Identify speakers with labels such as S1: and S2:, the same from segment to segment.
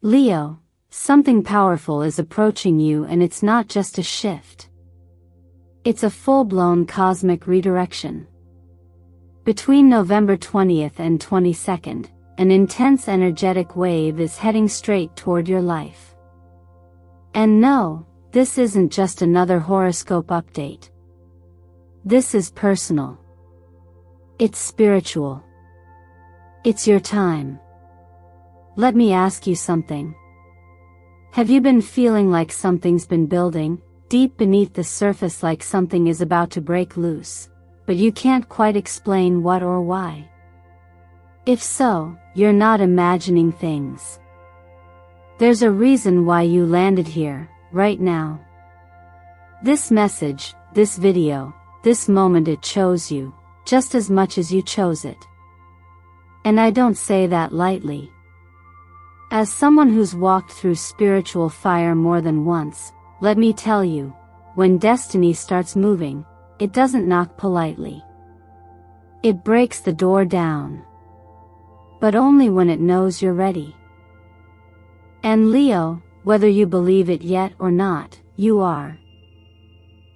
S1: Leo, something powerful is approaching you, and it's not just a shift. It's a full-blown cosmic redirection. Between November 20th and 22nd, an intense energetic wave is heading straight toward your life. And no, this isn't just another horoscope update. This is personal. It's spiritual. It's your time. Let me ask you something. Have you been feeling like something's been building, deep beneath the surface, like something is about to break loose, but you can't quite explain what or why? If so, you're not imagining things. There's a reason why you landed here, right now. This message, this video, this moment, it chose you, just as much as you chose it. And I don't say that lightly. As someone who's walked through spiritual fire more than once, let me tell you, when destiny starts moving, it doesn't knock politely. It breaks the door down. But only when it knows you're ready. And Leo, whether you believe it yet or not, you are.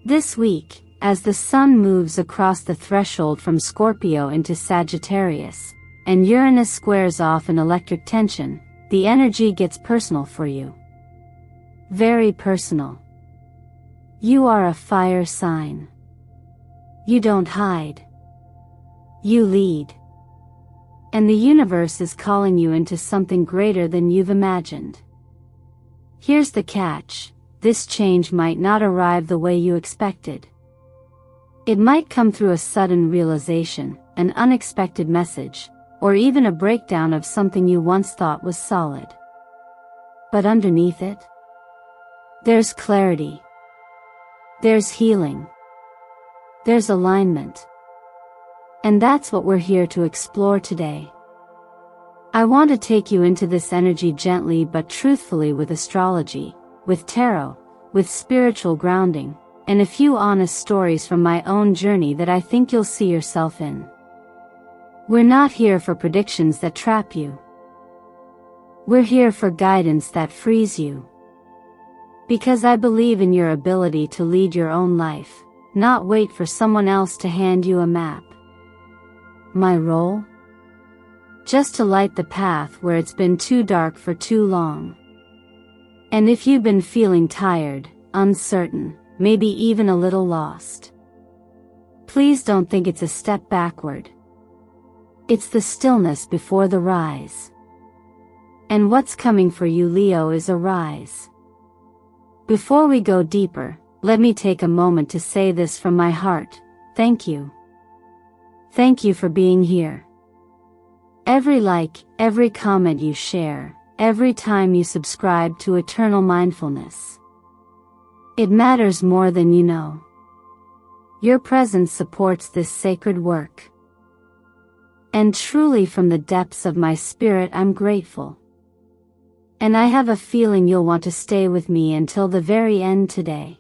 S1: This week, as the sun moves across the threshold from Scorpio into Sagittarius, and Uranus squares off in electric tension, the energy gets personal for you. Very personal. You are a fire sign. You don't hide. You lead. And the universe is calling you into something greater than you've imagined. Here's the catch: this change might not arrive the way you expected. It might come through a sudden realization, an unexpected message, or even a breakdown of something you once thought was solid. But underneath it, there's clarity. There's healing. There's alignment. And that's what we're here to explore today. I want to take you into this energy gently but truthfully, with astrology, with tarot, with spiritual grounding, and a few honest stories from my own journey that I think you'll see yourself in. We're not here for predictions that trap you. We're here for guidance that frees you. Because I believe in your ability to lead your own life, not wait for someone else to hand you a map. My role? Just to light the path where it's been too dark for too long. And if you've been feeling tired, uncertain, maybe even a little lost, please don't think it's a step backward. It's the stillness before the rise. And what's coming for you, Leo, is a rise. Before we go deeper, let me take a moment to say this from my heart: thank you. Thank you for being here. Every like, every comment you share, every time you subscribe to Eternal Mindfulness. It matters more than you know. Your presence supports this sacred work. And truly, from the depths of my spirit, I'm grateful. And I have a feeling you'll want to stay with me until the very end today.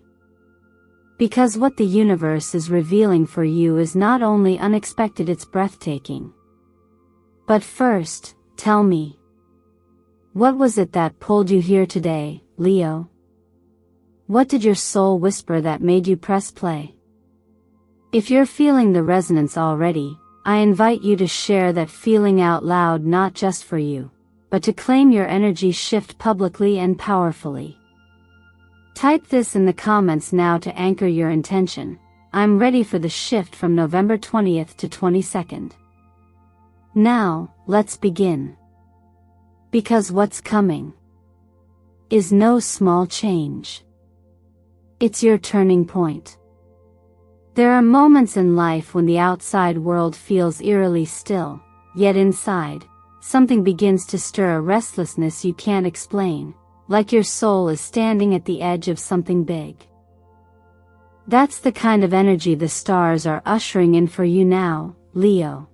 S1: Because what the universe is revealing for you is not only unexpected, it's breathtaking. But first, tell me, what was it that pulled you here today, Leo? What did your soul whisper that made you press play? If you're feeling the resonance already, I invite you to share that feeling out loud, not just for you, but to claim your energy shift publicly and powerfully. Type this in the comments now to anchor your intention: I'm ready for the shift from November 20th to 22nd. Now, let's begin. Because what's coming is no small change. It's your turning point. There are moments in life when the outside world feels eerily still, yet inside, something begins to stir, a restlessness you can't explain, like your soul is standing at the edge of something big. That's the kind of energy the stars are ushering in for you now, Leo.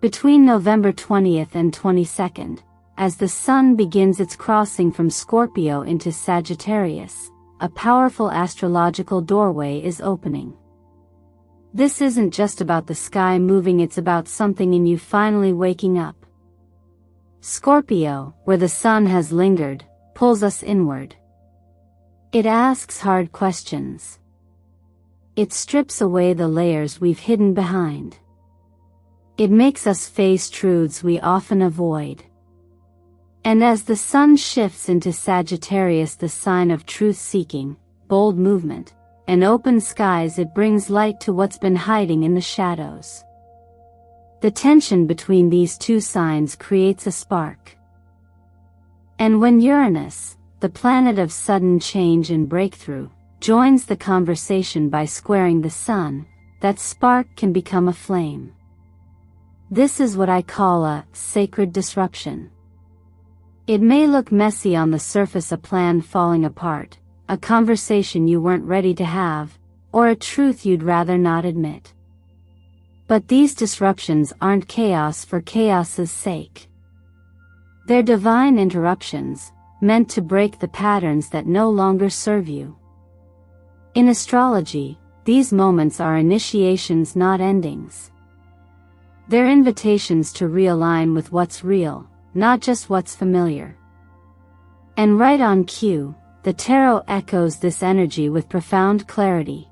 S1: Between November 20th and 22nd, as the sun begins its crossing from Scorpio into Sagittarius, a powerful astrological doorway is opening. This isn't just about the sky moving, it's about something in you finally waking up. Scorpio, where the sun has lingered, pulls us inward. It asks hard questions. It strips away the layers we've hidden behind. It makes us face truths we often avoid. And as the sun shifts into Sagittarius, the sign of truth-seeking, bold movement, and open skies, it brings light to what's been hiding in the shadows. The tension between these two signs creates a spark. And when Uranus, the planet of sudden change and breakthrough, joins the conversation by squaring the sun, that spark can become a flame. This is what I call a sacred disruption. It may look messy on the surface, a plan falling apart, a conversation you weren't ready to have, or a truth you'd rather not admit. But these disruptions aren't chaos for chaos's sake. They're divine interruptions, meant to break the patterns that no longer serve you. In astrology, these moments are initiations, not endings. They're invitations to realign with what's real, not just what's familiar. And right on cue, the tarot echoes this energy with profound clarity.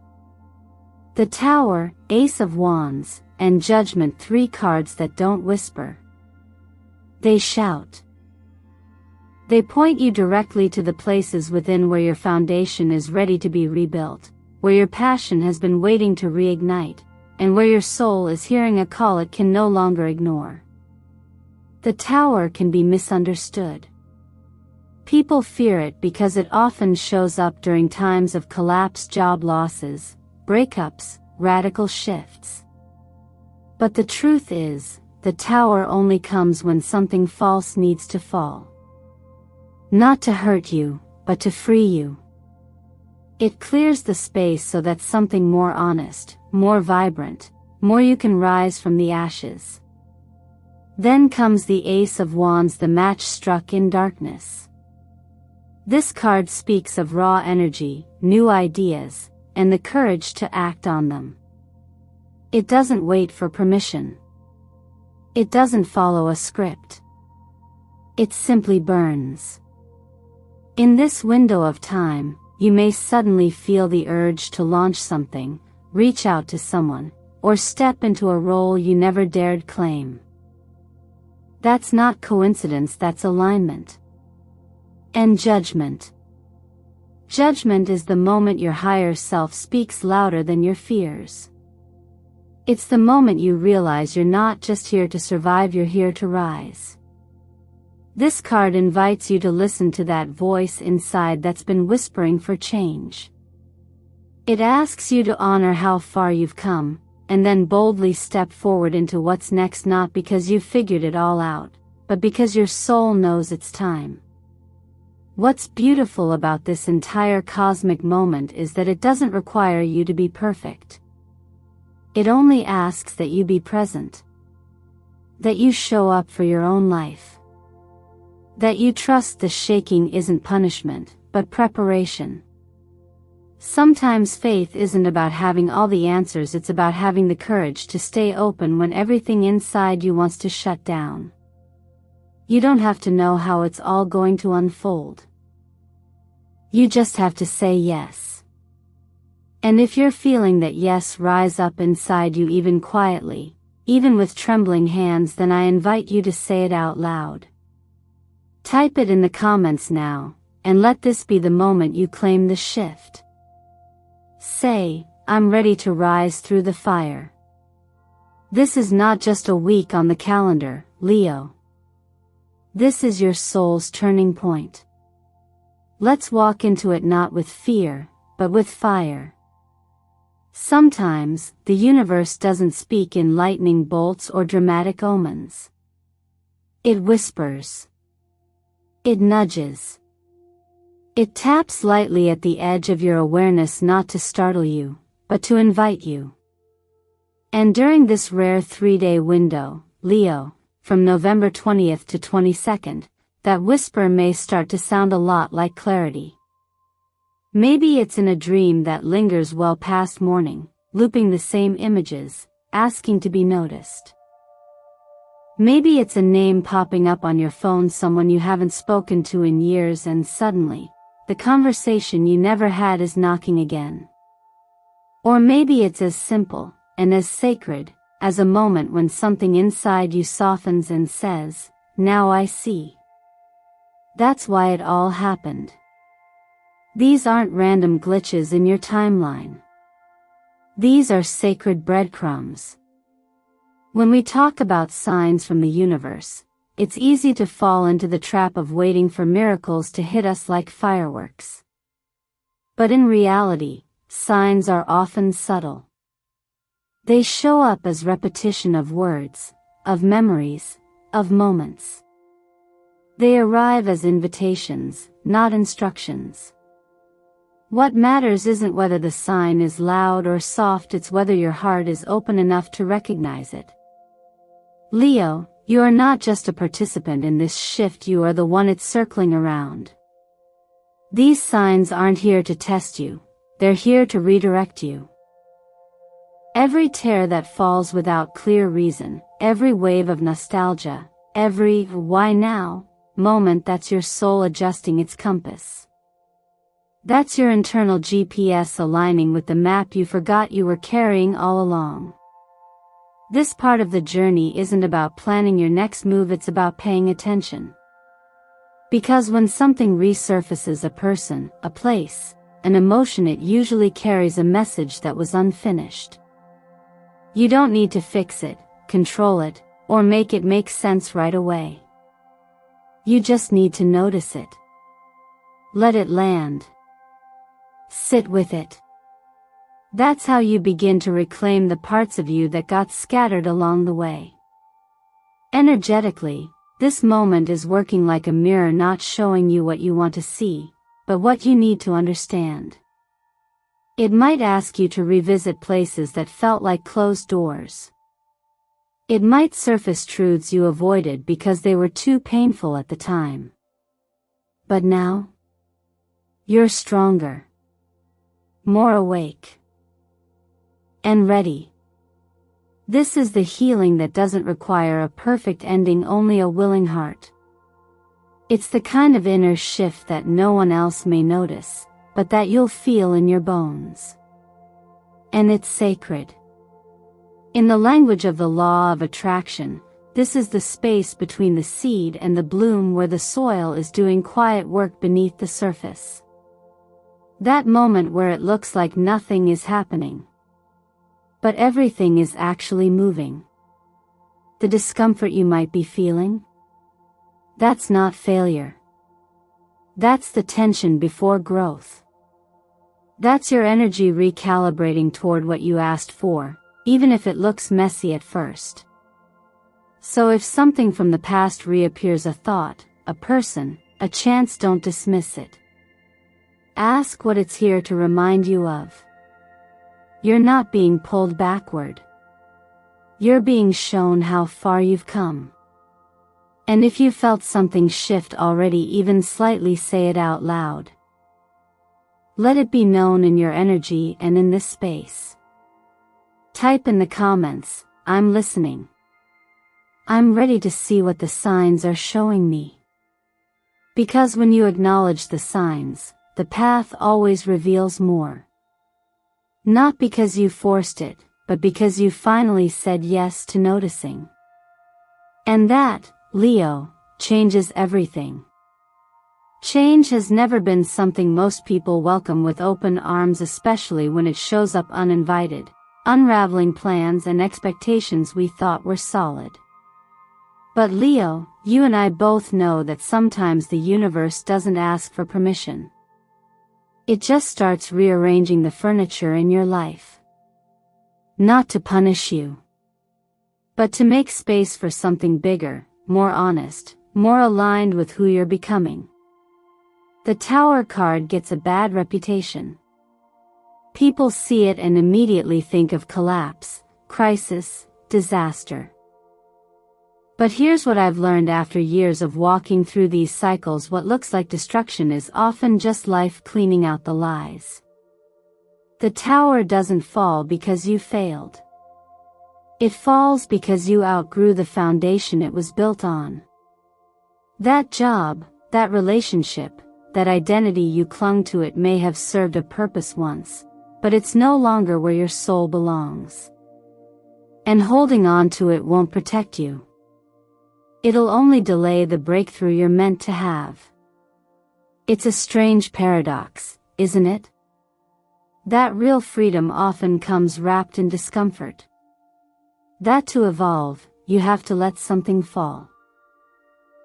S1: The Tower, Ace of Wands, and Judgment, three cards that don't whisper. They shout. They point you directly to the places within where your foundation is ready to be rebuilt, where your passion has been waiting to reignite, and where your soul is hearing a call it can no longer ignore. The Tower can be misunderstood. People fear it because it often shows up during times of collapse, job losses, breakups, radical shifts. But the truth is, the Tower only comes when something false needs to fall. Not to hurt you, but to free you. It clears the space so that something more honest, more vibrant, more you can rise from the ashes. Then comes the Ace of Wands, the match struck in darkness. This card speaks of raw energy, new ideas, and the courage to act on them. It doesn't wait for permission. It doesn't follow a script. It simply burns. In this window of time, you may suddenly feel the urge to launch something, reach out to someone, or step into a role you never dared claim. That's not coincidence, that's alignment. And Judgment. Judgment is the moment your higher self speaks louder than your fears. It's the moment you realize you're not just here to survive, you're here to rise. This card invites you to listen to that voice inside that's been whispering for change. It asks you to honor how far you've come, and then boldly step forward into what's next, not because you've figured it all out, but because your soul knows it's time. What's beautiful about this entire cosmic moment is that it doesn't require you to be perfect. It only asks that you be present. That you show up for your own life. That you trust the shaking isn't punishment, but preparation. Sometimes faith isn't about having all the answers, it's about having the courage to stay open when everything inside you wants to shut down. You don't have to know how it's all going to unfold. You just have to say yes. And if you're feeling that yes rise up inside you, even quietly, even with trembling hands, then I invite you to say it out loud. Type it in the comments now, and let this be the moment you claim the shift. Say, I'm ready to rise through the fire. This is not just a week on the calendar, Leo. This is your soul's turning point. Let's walk into it not with fear, but with fire. Sometimes, the universe doesn't speak in lightning bolts or dramatic omens. It whispers. It nudges. It taps lightly at the edge of your awareness, not to startle you, but to invite you. And during this rare 3-day window, Leo, from November 20th to 22nd, that whisper may start to sound a lot like clarity. Maybe it's in a dream that lingers well past morning, looping the same images, asking to be noticed. Maybe it's a name popping up on your phone, someone you haven't spoken to in years, and suddenly, the conversation you never had is knocking again. Or maybe it's as simple, and as sacred, as a moment when something inside you softens and says, "Now I see." That's why it all happened. These aren't random glitches in your timeline. These are sacred breadcrumbs. When we talk about signs from the universe, it's easy to fall into the trap of waiting for miracles to hit us like fireworks. But in reality, signs are often subtle. They show up as repetition of words, of memories, of moments. They arrive as invitations, not instructions. What matters isn't whether the sign is loud or soft, it's whether your heart is open enough to recognize it. Leo, you are not just a participant in this shift, you are the one it's circling around. These signs aren't here to test you, they're here to redirect you. Every tear that falls without clear reason, every wave of nostalgia, every "why now" moment, that's your soul adjusting its compass. That's your internal GPS aligning with the map you forgot you were carrying all along. This part of the journey isn't about planning your next move, it's about paying attention. Because when something resurfaces, a person, a place, an emotion, it usually carries a message that was unfinished. You don't need to fix it, control it, or make it make sense right away. You just need to notice it. Let it land. Sit with it. That's how you begin to reclaim the parts of you that got scattered along the way. Energetically, this moment is working like a mirror, not showing you what you want to see, but what you need to understand. It might ask you to revisit places that felt like closed doors. It might surface truths you avoided because they were too painful at the time. But now, you're stronger, more awake, and ready. This is the healing that doesn't require a perfect ending, only a willing heart. It's the kind of inner shift that no one else may notice, but that you'll feel in your bones. And it's sacred. In the language of the law of attraction, this is the space between the seed and the bloom, where the soil is doing quiet work beneath the surface. That moment where it looks like nothing is happening, but everything is actually moving. The discomfort you might be feeling? That's not failure. That's the tension before growth. That's your energy recalibrating toward what you asked for, even if it looks messy at first. So if something from the past reappears, a thought, a person, a chance, don't dismiss it. Ask what it's here to remind you of. You're not being pulled backward. You're being shown how far you've come. And if you felt something shift already, even slightly, say it out loud. Let it be known in your energy and in this space. Type in the comments, "I'm listening. I'm ready to see what the signs are showing me." Because when you acknowledge the signs, the path always reveals more. Not because you forced it, but because you finally said yes to noticing. And that, Leo, changes everything. Change has never been something most people welcome with open arms, especially when it shows up uninvited, unraveling plans and expectations we thought were solid. But Leo, you and I both know that sometimes the universe doesn't ask for permission. It just starts rearranging the furniture in your life. Not to punish you, but to make space for something bigger, more honest, more aligned with who you're becoming. The Tower card gets a bad reputation. People see it and immediately think of collapse, crisis, disaster. But here's what I've learned after years of walking through these cycles: what looks like destruction is often just life cleaning out the lies. The tower doesn't fall because you failed. It falls because you outgrew the foundation it was built on. That job, that relationship, that identity you clung to, it may have served a purpose once, but it's no longer where your soul belongs. And holding on to it won't protect you. It'll only delay the breakthrough you're meant to have. It's a strange paradox, isn't it? That real freedom often comes wrapped in discomfort. That to evolve, you have to let something fall.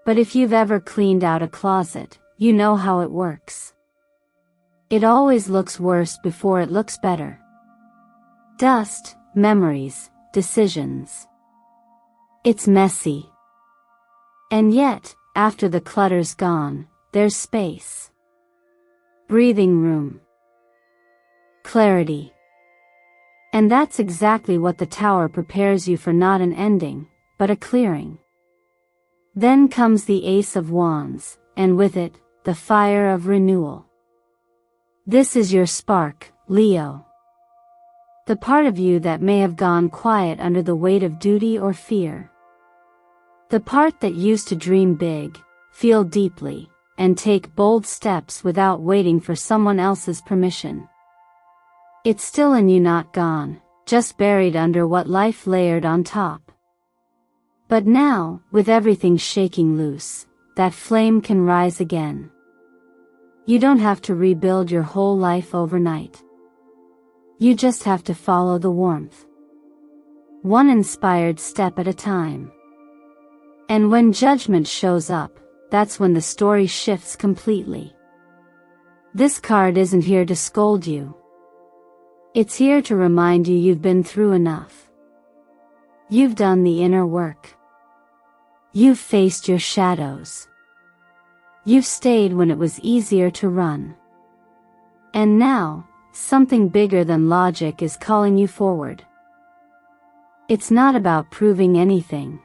S1: But if you've ever cleaned out a closet, you know how it works. It always looks worse before it looks better. Dust, memories, decisions. It's messy. And yet, after the clutter's gone, there's space. Breathing room. Clarity. And that's exactly what the tower prepares you for, not an ending, but a clearing. Then comes the Ace of Wands, and with it, the fire of renewal. This is your spark, Leo. The part of you that may have gone quiet under the weight of duty or fear. The part that used to dream big, feel deeply, and take bold steps without waiting for someone else's permission. It's still in you, not gone, just buried under what life layered on top. But now, with everything shaking loose, that flame can rise again. You don't have to rebuild your whole life overnight. You just have to follow the warmth. One inspired step at a time. And when judgment shows up, that's when the story shifts completely. This card isn't here to scold you. It's here to remind you you've been through enough. You've done the inner work. You've faced your shadows. You've stayed when it was easier to run. And now, something bigger than logic is calling you forward. It's not about proving anything.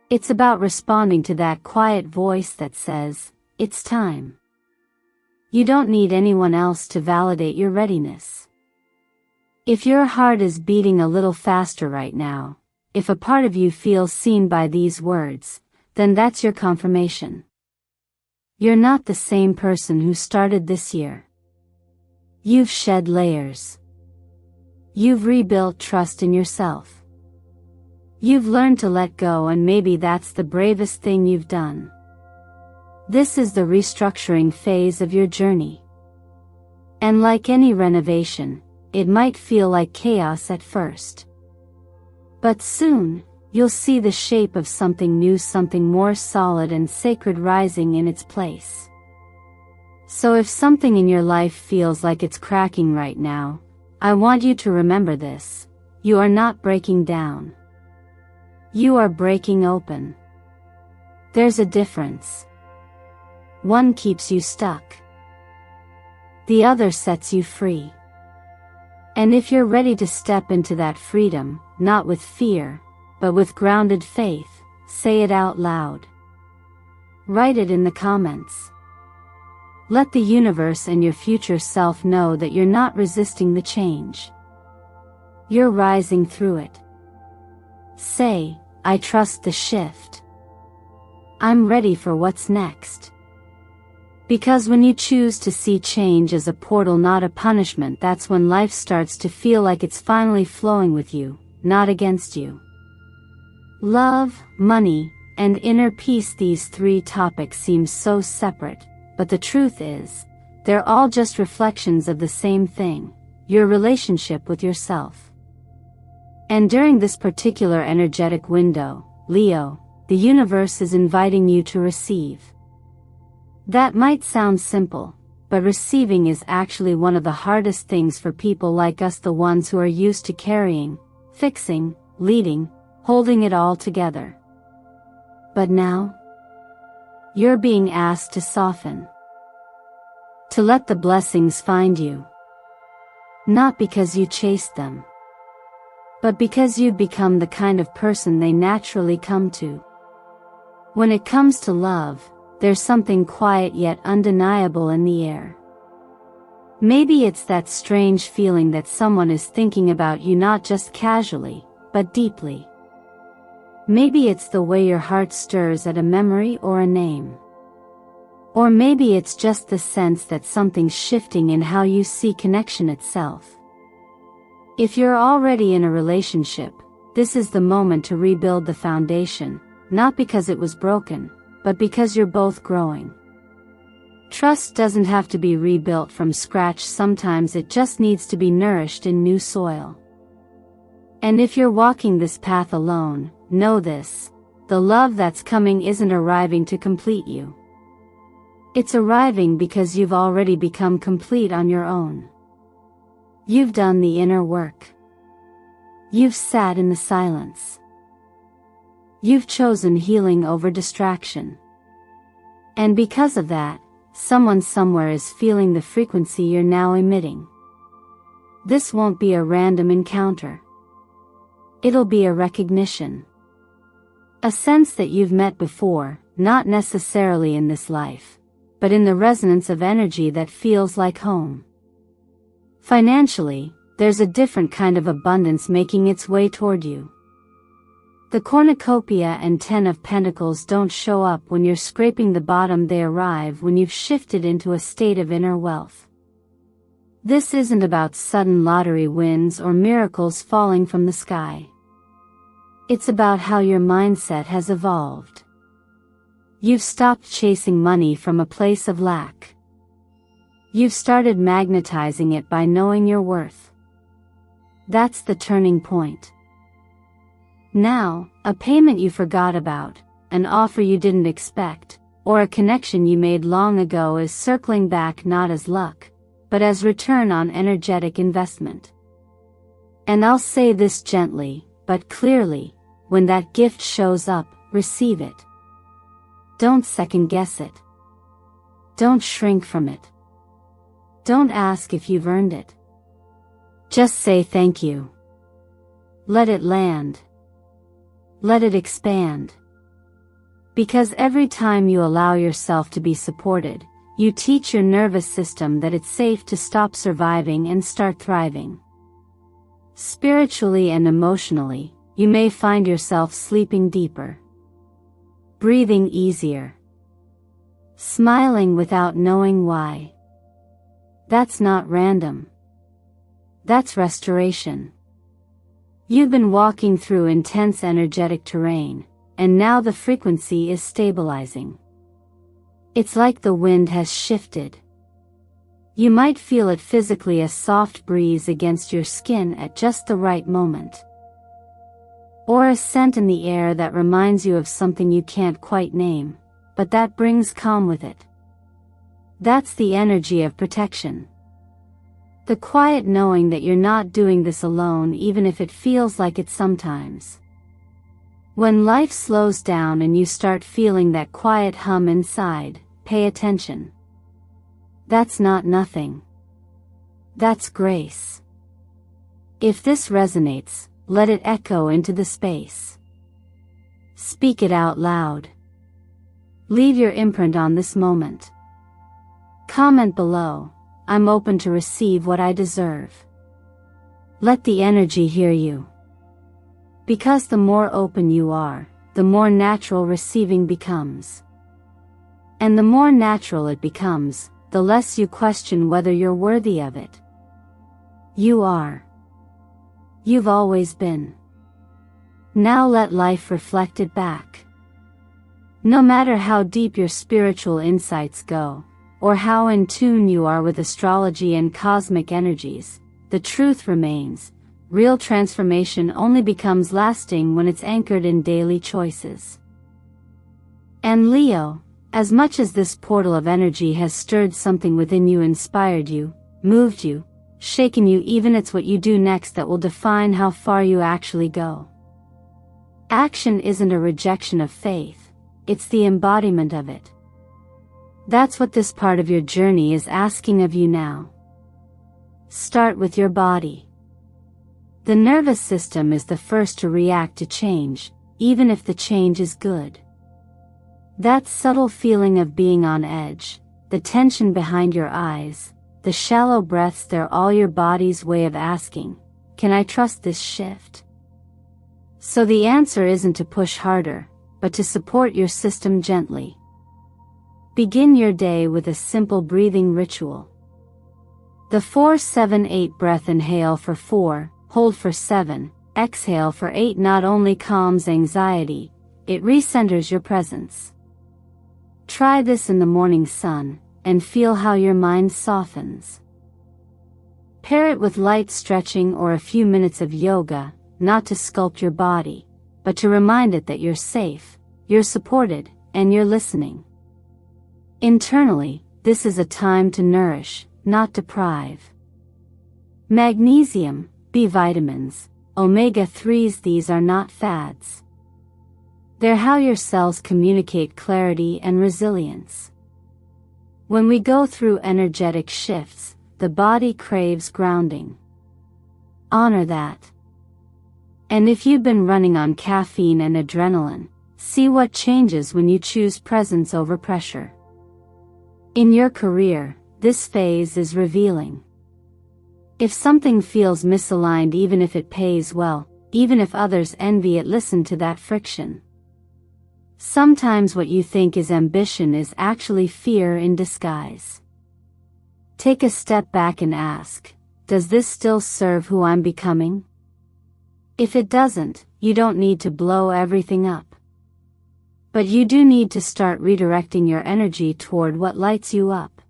S1: It's about responding to that quiet voice that says, it's time. You don't need anyone else to validate your readiness. If your heart is beating a little faster right now, if a part of you feels seen by these words, then that's your confirmation. You're not the same person who started this year. You've shed layers. You've rebuilt trust in yourself. You've learned to let go, and maybe that's the bravest thing you've done. This is the restructuring phase of your journey. And like any renovation, it might feel like chaos at first. But soon, you'll see the shape of something new, something more solid and sacred rising in its place. So if something in your life feels like it's cracking right now, I want you to remember this: you are not breaking down. You are breaking open. There's a difference. One keeps you stuck. The other sets you free. And if you're ready to step into that freedom, not with fear, but with grounded faith, say it out loud. Write it in the comments. Let the universe and your future self know that you're not resisting the change. You're rising through it. Say, I trust the shift. I'm ready for what's next. Because when you choose to see change as a portal, not a punishment, that's when life starts to feel like it's finally flowing with you, not against you. Love, money, and inner peace, these three topics seem so separate, but the truth is, they're all just reflections of the same thing: your relationship with yourself. And during this particular energetic window, Leo, the universe is inviting you to receive. That might sound simple, but receiving is actually one of the hardest things for people like us, the ones who are used to carrying, fixing, leading, holding it all together. But now, you're being asked to soften. To let the blessings find you. Not because you chased them, but because you've become the kind of person they naturally come to. When it comes to love, there's something quiet yet undeniable in the air. Maybe it's that strange feeling that someone is thinking about you, not just casually, but deeply. Maybe it's the way your heart stirs at a memory or a name. Or maybe it's just the sense that something's shifting in how you see connection itself. If you're already in a relationship, this is the moment to rebuild the foundation, not because it was broken, but because you're both growing. Trust doesn't have to be rebuilt from scratch, sometimes it just needs to be nourished in new soil. And if you're walking this path alone, know this: the love that's coming isn't arriving to complete you. It's arriving because you've already become complete on your own. You've done the inner work. You've sat in the silence. You've chosen healing over distraction. And because of that, someone somewhere is feeling the frequency you're now emitting. This won't be a random encounter. It'll be a recognition. A sense that you've met before, not necessarily in this life, but in the resonance of energy that feels like home. Financially, there's a different kind of abundance making its way toward you. The cornucopia and Ten of Pentacles don't show up when you're scraping the bottom, they arrive when you've shifted into a state of inner wealth. This isn't about sudden lottery wins or miracles falling from the sky. It's about how your mindset has evolved. You've stopped chasing money from a place of lack. You've started magnetizing it by knowing your worth. That's the turning point. Now, a payment you forgot about, an offer you didn't expect, or a connection you made long ago is circling back, not as luck, but as return on energetic investment. And I'll say this gently, but clearly: when that gift shows up, receive it. Don't second guess it. Don't shrink from it. Don't ask if you've earned it. Just say thank you. Let it land. Let it expand. Because every time you allow yourself to be supported, you teach your nervous system that it's safe to stop surviving and start thriving. Spiritually and emotionally, you may find yourself sleeping deeper, breathing easier, smiling without knowing why. That's not random. That's restoration. You've been walking through intense energetic terrain, and now the frequency is stabilizing. It's like the wind has shifted. You might feel it physically, a soft breeze against your skin at just the right moment. Or a scent in the air that reminds you of something you can't quite name, but that brings calm with it. That's the energy of protection. The quiet knowing that you're not doing this alone, even if it feels like it sometimes. When life slows down and you start feeling that quiet hum inside, pay attention. That's not nothing. That's grace. If this resonates, let it echo into the space. Speak it out loud. Leave your imprint on this moment. Comment below: I'm open to receive what I deserve. Let the energy hear you. Because the more open you are, the more natural receiving becomes. And the more natural it becomes, the less you question whether you're worthy of it. You are. You've always been. Now let life reflect it back. No matter how deep your spiritual insights go, or how in tune you are with astrology and cosmic energies, the truth remains: real transformation only becomes lasting when it's anchored in daily choices. And Leo, as much as this portal of energy has stirred something within you, inspired you, moved you, shaken you, even it's what you do next that will define how far you actually go. Action isn't a rejection of faith, it's the embodiment of it. That's what this part of your journey is asking of you now. Start with your body. The nervous system is the first to react to change, even if the change is good. That subtle feeling of being on edge, the tension behind your eyes, the shallow breaths, they're all your body's way of asking, can I trust this shift? So the answer isn't to push harder, but to support your system gently. Begin your day with a simple breathing ritual. The 4-7-8 breath: inhale for 4, hold for 7, exhale for 8 not only calms anxiety, it recenters your presence. Try this in the morning sun, and feel how your mind softens. Pair it with light stretching or a few minutes of yoga, not to sculpt your body, but to remind it that you're safe, you're supported, and you're listening. Internally, this is a time to nourish, not deprive. Magnesium, B vitamins, omega-3s, these are not fads. They're how your cells communicate clarity and resilience. When we go through energetic shifts, the body craves grounding. Honor that. And if you've been running on caffeine and adrenaline, see what changes when you choose presence over pressure. In your career, this phase is revealing. If something feels misaligned, even if it pays well, even if others envy it, listen to that friction. Sometimes what you think is ambition is actually fear in disguise. Take a step back and ask, does this still serve who I'm becoming? If it doesn't, you don't need to blow everything up. But you do need to start redirecting your energy toward what lights you up.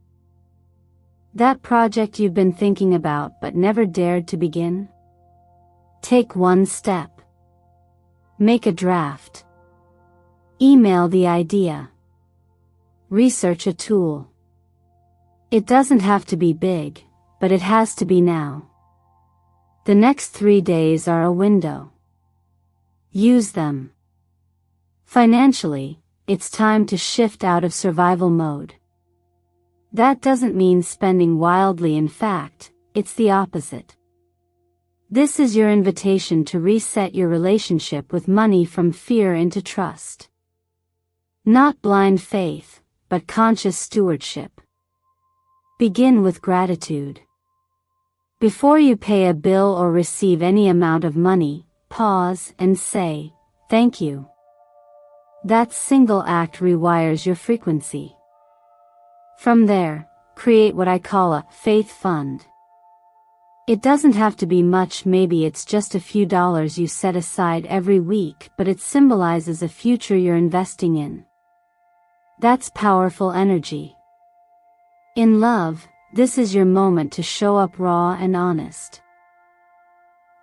S1: That project you've been thinking about but never dared to begin? Take one step. Make a draft. Email the idea. Research a tool. It doesn't have to be big, but it has to be now. The next 3 days are a window. Use them. Financially, it's time to shift out of survival mode. That doesn't mean spending wildly, in fact, it's the opposite. This is your invitation to reset your relationship with money from fear into trust. Not blind faith, but conscious stewardship. Begin with gratitude. Before you pay a bill or receive any amount of money, pause and say, thank you. That single act rewires your frequency. From there, create what I call a faith fund. It doesn't have to be much, maybe it's just a few dollars you set aside every week, but it symbolizes a future you're investing in. That's powerful energy. In love, this is your moment to show up raw and honest.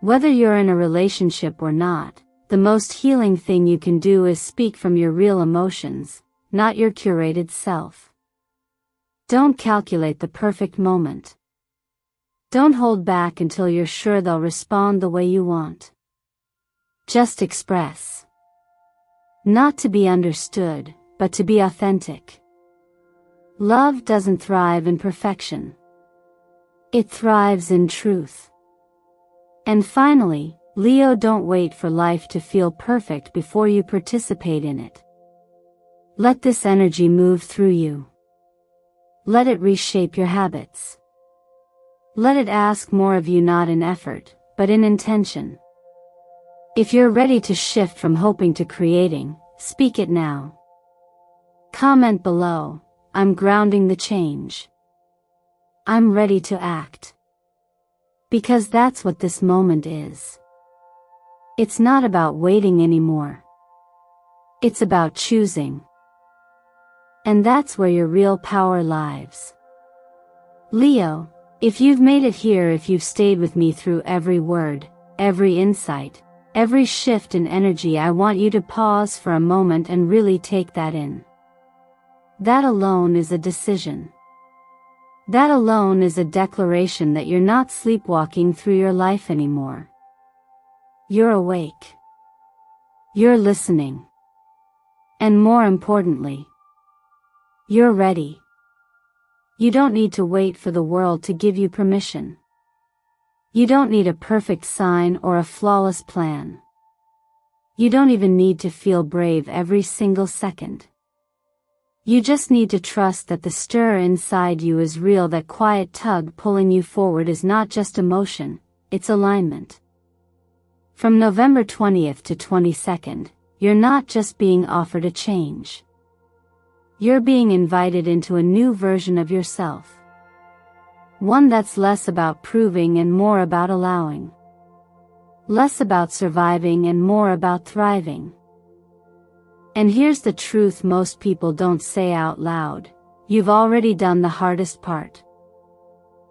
S1: Whether you're in a relationship or not, the most healing thing you can do is speak from your real emotions, not your curated self. Don't calculate the perfect moment. Don't hold back until you're sure they'll respond the way you want. Just express. Not to be understood, but to be authentic. Love doesn't thrive in perfection. It thrives in truth. And finally, Leo, don't wait for life to feel perfect before you participate in it. Let this energy move through you. Let it reshape your habits. Let it ask more of you, not in effort, but in intention. If you're ready to shift from hoping to creating, speak it now. Comment below, I'm grounding the change. I'm ready to act. Because that's what this moment is. It's not about waiting anymore. It's about choosing. And that's where your real power lies. Leo, if you've made it here, if you've stayed with me through every word, every insight, every shift in energy, I want you to pause for a moment and really take that in. That alone is a decision. That alone is a declaration that you're not sleepwalking through your life anymore. You're awake. You're listening. And more importantly, you're ready. You don't need to wait for the world to give you permission. You don't need a perfect sign or a flawless plan. You don't even need to feel brave every single second. You just need to trust that the stir inside you is real, that quiet tug pulling you forward is not just emotion, it's alignment. From November 20th to 22nd, you're not just being offered a change. You're being invited into a new version of yourself. One that's less about proving and more about allowing. Less about surviving and more about thriving. And here's the truth most people don't say out loud. You've already done the hardest part.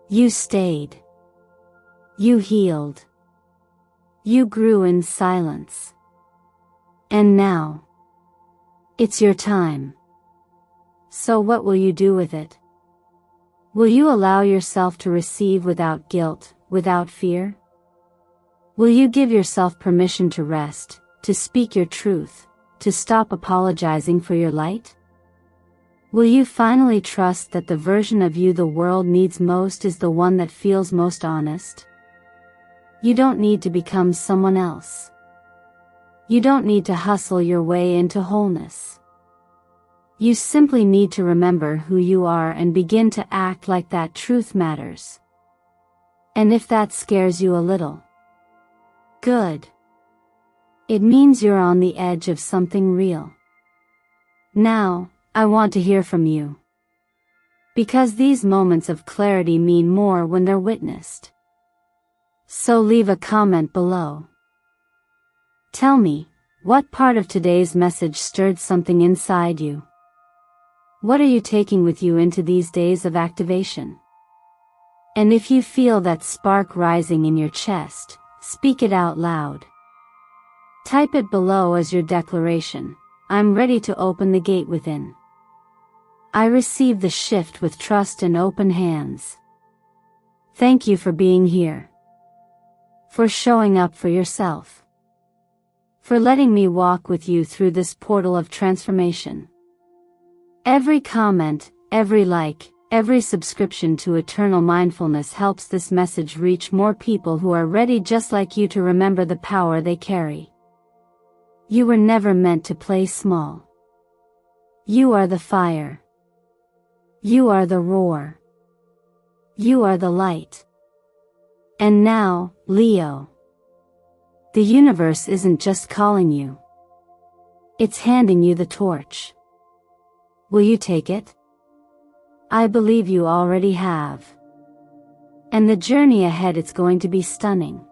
S1: You stayed. You healed. You grew in silence. And now, it's your time. So what will you do with it? Will you allow yourself to receive without guilt, without fear? Will you give yourself permission to rest, to speak your truth, to stop apologizing for your light? Will you finally trust that the version of you the world needs most is the one that feels most honest? You don't need to become someone else. You don't need to hustle your way into wholeness. You simply need to remember who you are and begin to act like that truth matters. And if that scares you a little, good. It means you're on the edge of something real. Now, I want to hear from you. Because these moments of clarity mean more when they're witnessed. So leave a comment below. Tell me, what part of today's message stirred something inside you? What are you taking with you into these days of activation? And if you feel that spark rising in your chest, speak it out loud. Type it below as your declaration. I'm ready to open the gate within. I receive the shift with trust and open hands. Thank you for being here. For showing up for yourself. For letting me walk with you through this portal of transformation. Every comment, every like, every subscription to Eternal Mindfulness helps this message reach more people who are ready just like you to remember the power they carry. You were never meant to play small. You are the fire. You are the roar. You are the light. And now, Leo. The universe isn't just calling you. It's handing you the torch. Will you take it? I believe you already have. And the journey ahead, it's going to be stunning.